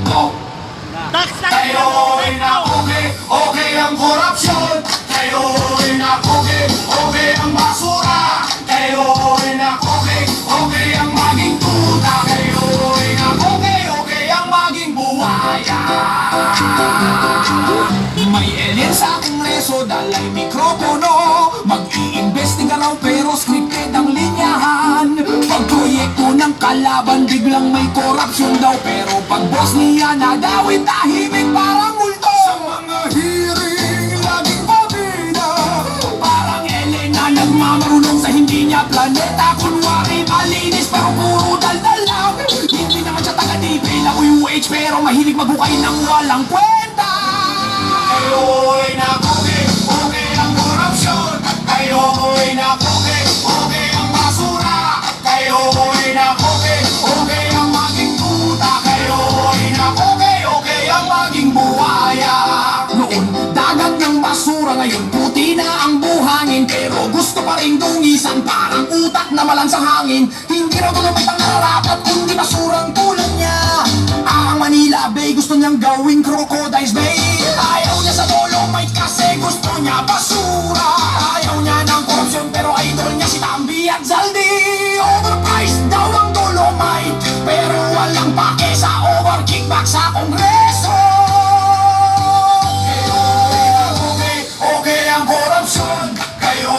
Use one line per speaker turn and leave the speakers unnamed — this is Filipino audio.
ko. Kayo'y okay ang korupsyon. Kayo'y okay ang basura. Kayo'y okay ang maging tuta. Kayo'y okay ang maging buhaya. May alien sa kongreso, dalay mikropono. Mag-iimbestiga raw pero scripted ang linyahan. Pagproyekto ng kalaban, biglang may korupsyon daw. Pero pag boss niya nadawit, tahimik parang multo. Sa mga hearing, laging pabida. Parang alien na nagmamarunong sa hindi niya planeta. Kunwari malinis pero puro daldal lang. Hindi naman siya taga-DP na UH pero mahilig maghukay ng walang kwenta. Kayo'y okay ang korupsyon. Kayo'y okay ang basura. Kayo'y okay ang maging tuta. Kayo'y okay ang maging buhaya. Noon, dagat ng basura, ngayon puti na ang buhangin. Pero gusto pa rin dungisan, parang utak na malang sa hangin. Hindi raw tulumit ang nararapat, kundi basurang tulad niya. Ang Manila Bay, gusto niyang gawing Crocodiles Bay.